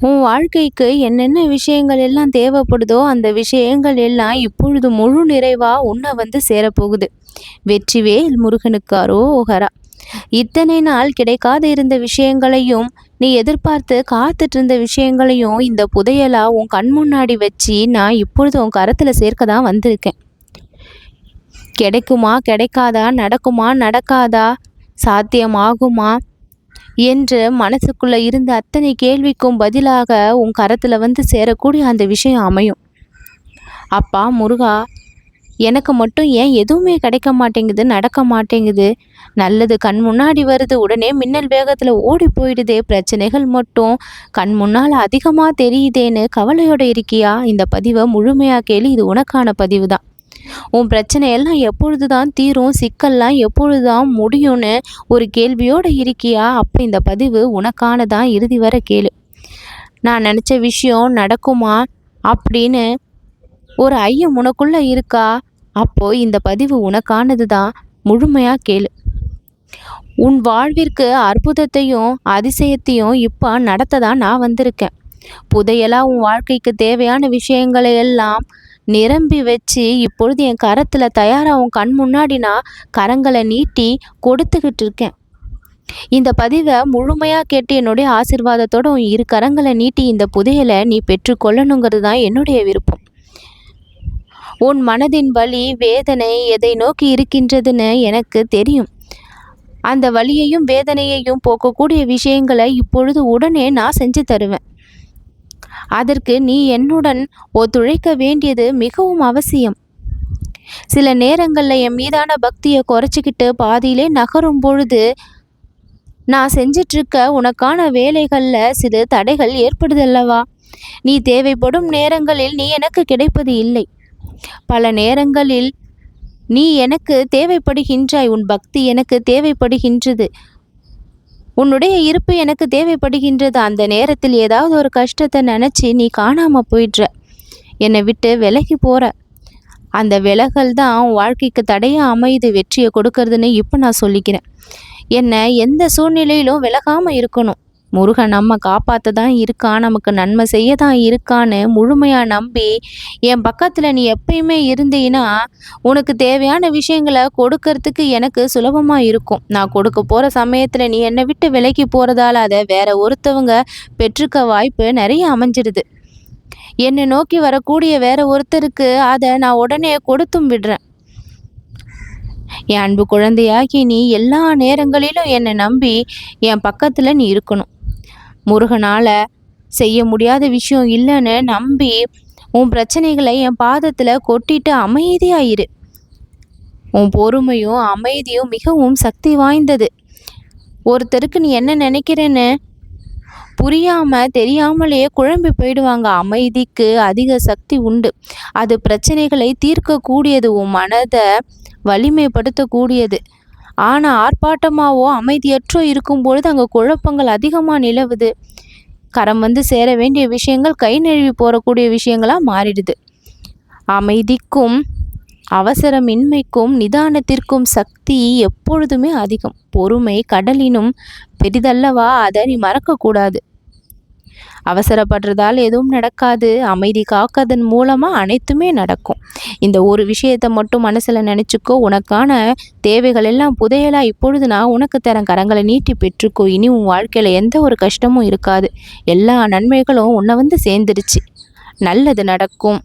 உன் வாழ்க்கைக்கு என்னென்ன விஷயங்கள் எல்லாம் தேவைப்படுதோ அந்த விஷயங்கள் எல்லாம் இப்பொழுது முழு நிறைவா உன்னை வந்து சேரப்போகுது. வெற்றிவேல் முருகனுக்கு அரோகரா. இத்தனை நாள் கிடைக்காது இருந்த விஷயங்களையும், நீ எதிர்பார்த்து காத்துட்டு இருந்த விஷயங்களையும் இந்த புதையலா உன் கண் முன்னாடி வச்சு நான் இப்பொழுது உன் கரத்துல சேர்க்க தான் வந்திருக்கேன். கிடைக்குமா கிடைக்காதா, நடக்குமா நடக்காதா, சாத்தியமாகுமா என்று மனசுக்குள்ள இருந்த அத்தனை கேள்விக்கும் பதிலாக உன் கரத்துல வந்து சேரக்கூடிய அந்த விஷயம் அமையும். அப்பா முருகா, எனக்கு மட்டும் ஏன் எதுவுமே கிடைக்க மாட்டேங்குது, நடக்க மாட்டேங்குது? நல்லது கண் முன்னாடி வருது, உடனே மின்னல் வேகத்துல ஓடி போயிடுதே, பிரச்சனைகள் மட்டும் கண் முன்னால் அதிகமா தெரியுதேன்னு கவலையோட இருக்கியா? இந்த பதிவை முழுமையா கேளு, இது உனக்கான பதிவு தான். உன் பிரச்சனை எல்லாம் எப்பொழுது தான் தீரும், சிக்கல்லாம் எப்பொழுது தான் முடியும்னு ஒரு கேள்வியோடு இருக்கியா? அப்போ இந்த பதிவு உனக்கானதான், இறுதி வரை கேளு. நான் நினச்ச விஷயம் நடக்குமா அப்படின்னு ஒரு ஐயம் உனக்குள்ள இருக்கா? அப்போ இந்த பதிவு உனக்கானது தான், முழுமையாக கேளு. உன் வாழ்விற்கு அற்புதத்தையும் அதிசயத்தையும் இப்போ நடத்த தான் நான் வந்திருக்கேன். புதையலா உன் வாழ்க்கைக்கு தேவையான விஷயங்களை எல்லாம் நிரம்பி வச்சு இப்பொழுது என் கரத்துல தயாரா உன் கண் முன்னாடி நான் கரங்களை நீட்டி கொடுத்துக்கிட்டு இருக்கேன். இந்த பதிவை முழுமையா கேட்டு என்னுடைய ஆசீர்வாதத்தோட உன் இரு கரங்களை நீட்டி இந்த புதையலை நீ பெற்றுக்கொள்ளணுங்கிறது தான் என்னுடைய விருப்பம். உன் மனதின் வலி வேதனை எதை நோக்கி இருக்கின்றதுன்னு எனக்கு தெரியும். அந்த வலியையும் வேதனையையும் போக்கக்கூடிய விஷயங்களை இப்பொழுது உடனே நான் செஞ்சு தருவேன். அதற்கு நீ என்னுடன் ஒத்துழைக்க வேண்டியது மிகவும் அவசியம். சில நேரங்களில் என் மீதான பக்தியை குறைச்சிக்கிட்டு பாதியிலே நகரும் பொழுது நான் செஞ்சிட்ருக்க உனக்கான வேலைகளில் சில தடைகள் ஏற்படுதல்லவா? நீ தேவைப்படும் நேரங்களில் நீ எனக்கு கிடைப்பது இல்லை. பல நேரங்களில் நீ எனக்கு தேவைப்படுகின்றாய், உன் பக்தி எனக்கு தேவைப்படுகின்றது, உன்னுடைய இருப்பு எனக்கு தேவைப்படுகின்றது. அந்த நேரத்தில் ஏதாவது ஒரு கஷ்டத்தை நினச்சி நீ காணாமல் போயிடுற, என்னை விட்டு விலகி போகிற. அந்த விலகல் தான் வாழ்க்கைக்கு தடையாக அமைது வெற்றியை கொடுக்கறதுன்னு இப்போ நான் சொல்லிக்கிறேன். என்னை எந்த சூழ்நிலையிலும் விலகாமல் இருக்கணும். முருகன் நம்ம காப்பாற்ற தான் இருக்கான், நமக்கு நன்மை செய்ய தான் இருக்கான்னு முழுமையாக நம்பி என் பக்கத்தில் நீ எப்பயுமே இருந்தீன்னா உனக்கு தேவையான விஷயங்களை கொடுக்கறதுக்கு எனக்கு சுலபமாக இருக்கும். நான் கொடுக்க போகிற சமயத்தில் நீ என்னை விட்டு விலகி போகிறதால அதை வேற ஒருத்தவங்க பெற்றுக்க வாய்ப்பு நிறைய அமைஞ்சிடுது. என்னை நோக்கி வரக்கூடிய வேற ஒருத்தருக்கு அதை நான் உடனே கொடுத்தும் விடுறேன். என் அன்பு குழந்தையாகி நீ எல்லா நேரங்களிலும் என்னை நம்பி என் பக்கத்தில் நீ இருக்கணும். முருகனால் செய்ய முடியாத விஷயம் இல்லைன்னு நம்பி உன் பிரச்சனைகளை என் பாதத்தில் கொட்டிட்டு அமைதியாயிரு. உன் பொறுமையும் அமைதியும் மிகவும் சக்தி வாய்ந்தது. ஒருத்தருக்கு நீ என்ன நினைக்கிறேன்னு புரியாம தெரியாமலே குழம்பி போயிடுவாங்க. அமைதிக்கு அதிக சக்தி உண்டு. அது பிரச்சனைகளை தீர்க்கக்கூடியது, உன் மனதை வலிமைப்படுத்தக்கூடியது. ஆனால் ஆர்ப்பாட்டமாவோ அமைதியற்றோ இருக்கும் பொழுது அங்கே குழப்பங்கள் அதிகமாக நிலவுது. கரம் வந்து சேர வேண்டிய விஷயங்கள் கை நழுவி போகக்கூடிய விஷயங்களாக மாறிடுது. அமைதிக்கும் அவசரமின்மைக்கும் நிதானத்திற்கும் சக்தி எப்பொழுதுமே அதிகம். பொறுமை கடலினும் பெரிதல்லவா, அதை நீ மறக்கக்கூடாது. அவசரப்படுறதால் எதுவும் நடக்காது. அமைதி காக்கதன் மூலமாக அனைத்துமே நடக்கும். இந்த ஒரு விஷயத்தை மட்டும் மனசில் நினச்சிக்கோ. உனக்கான தேவைகள் எல்லாம் புதையலாக இப்பொழுது நான் உனக்கு தரேன். கரங்களை நீட்டி பெற்றுக்கோ. இனி உன் வாழ்க்கையில் எந்த ஒரு கஷ்டமும் இருக்காது. எல்லா நன்மைகளும் உன்னை வந்து சேர்ந்துருச்சு. நல்லது நடக்கும்.